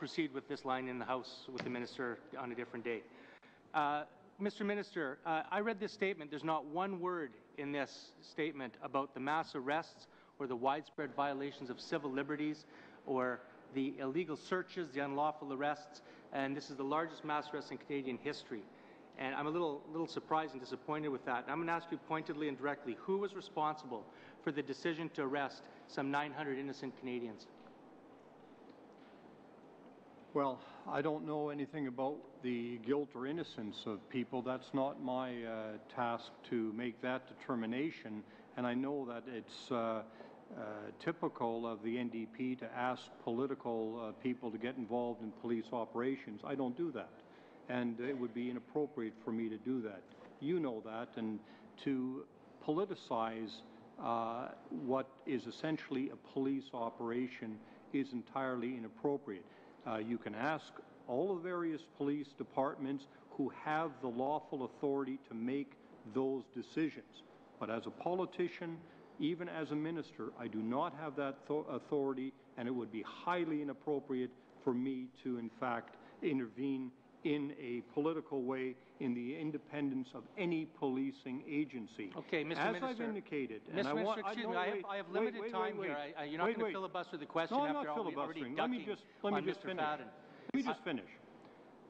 proceed with this line in the House with the Minister on a different day. Mr. Minister, I read this statement. There's not one word in this statement about the mass arrests or the widespread violations of civil liberties or the illegal searches, the unlawful arrests, and this is the largest mass arrest in Canadian history. And I'm a little surprised and disappointed with that. And I'm going to ask you pointedly and directly, who was responsible for the decision to arrest some 900 innocent Canadians? Well, I don't know anything about the guilt or innocence of people. That's not my task to make that determination. And I know that it's typical of the NDP to ask political people to get involved in police operations. I don't do that. And it would be inappropriate for me to do that. You know that. And to politicize what is essentially a police operation is entirely inappropriate. You can ask all the various police departments who have the lawful authority to make those decisions. But as a politician, even as a minister, I do not have that authority, and it would be highly inappropriate for me to, in fact, intervene in a political way in the independence of any policing agency. Okay, Mr. As Minister, I've indicated, Mr. Minister, excuse me, I have limited time here. You're not going to filibuster the question after already ducking on Mr. Fadden. Let me just finish.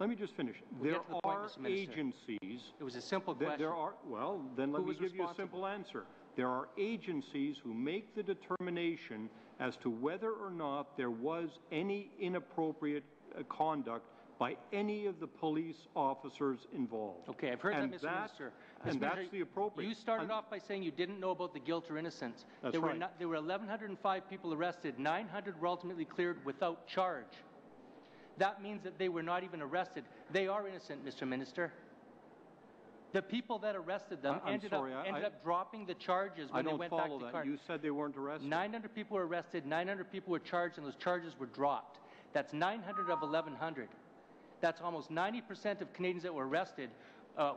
Let me just finish. There are agencies. It was a simple question. Well, then let me give you a simple answer. There are agencies who make the determination as to whether or not there was any inappropriate conduct by any of the police officers involved. Okay, I've heard that, Mr. Minister. And that's the appropriate. You started off by saying you didn't know about the guilt or innocence. That's there right. There were 1,105 people arrested. 900 were ultimately cleared without charge. That means that they were not even arrested. They are innocent, Mr. Minister. The people that arrested them ended up dropping the charges when they went back to court. You said they weren't arrested. 900 people were arrested, 900 people were charged, and those charges were dropped. That's 900 of 1,100. That's almost 90% of Canadians that were arrested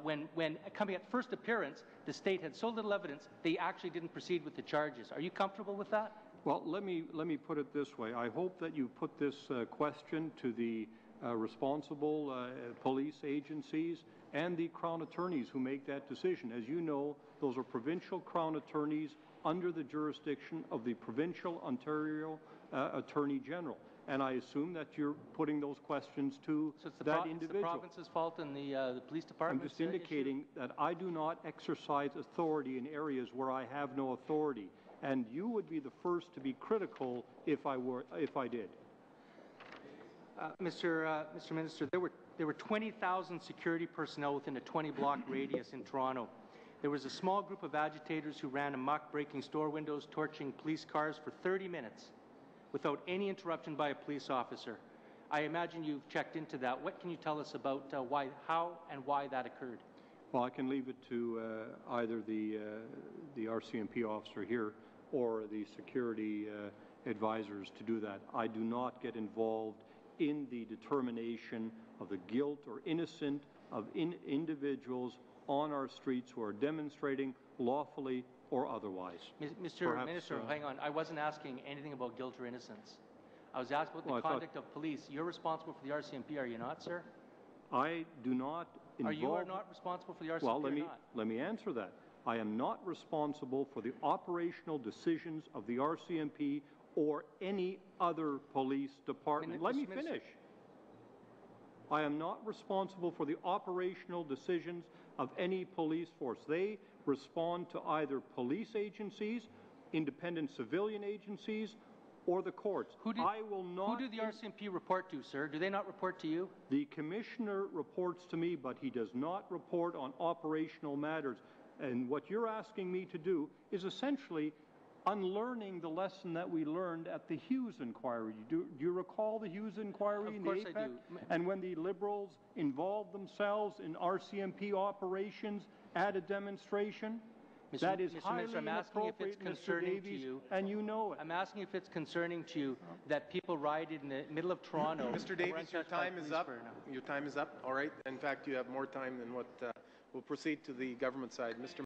when coming at first appearance, the state had so little evidence, they actually didn't proceed with the charges. Are you comfortable with that? Well, let me put it this way. I hope that you put this question to the responsible police agencies and the Crown attorneys who make that decision. As you know, those are provincial Crown attorneys under the jurisdiction of the provincial Ontario Attorney General. And I assume that you're putting those questions to that individual. It's the province's fault and the police department. I'm just indicating that I do not exercise authority in areas where I have no authority. And you would be the first to be critical if I did. Mr. Minister, there were 20,000 security personnel within a 20-block radius in Toronto. There was a small group of agitators who ran amok, breaking store windows, torching police cars for 30 minutes without any interruption by a police officer. I imagine you've checked into that. What can you tell us about how and why that occurred? Well, I can leave it to either the RCMP officer here or the security advisors to do that. I do not get involved in the determination of the guilt or innocence of individuals on our streets who are demonstrating lawfully or otherwise. Mr. Minister, hang on. I wasn't asking anything about guilt or innocence. I was asking about the conduct of police. You're responsible for the RCMP, are you not, sir? I do not involve... Are you not responsible for the RCMP or not? Let me answer that. I am not responsible for the operational decisions of the RCMP or any other police department. Let me finish. I am not responsible for the operational decisions of any police force. They respond to either police agencies, independent civilian agencies, or the courts. Who do the RCMP report to, sir? Do they not report to you? The Commissioner reports to me, but he does not report on operational matters. And what you're asking me to do is essentially unlearning the lesson that we learned at the Hughes inquiry. Do you recall the Hughes inquiry in the APEC? Of course I do. And when the Liberals involved themselves in RCMP operations at a demonstration? That is highly inappropriate, Mr. Davies, and you know it. I'm asking if it's concerning to you that people rioted in the middle of Toronto. Mr. Davies, your time is up. Your time is up. All right. In fact, you have more time than what we'll proceed to the government side. Mr.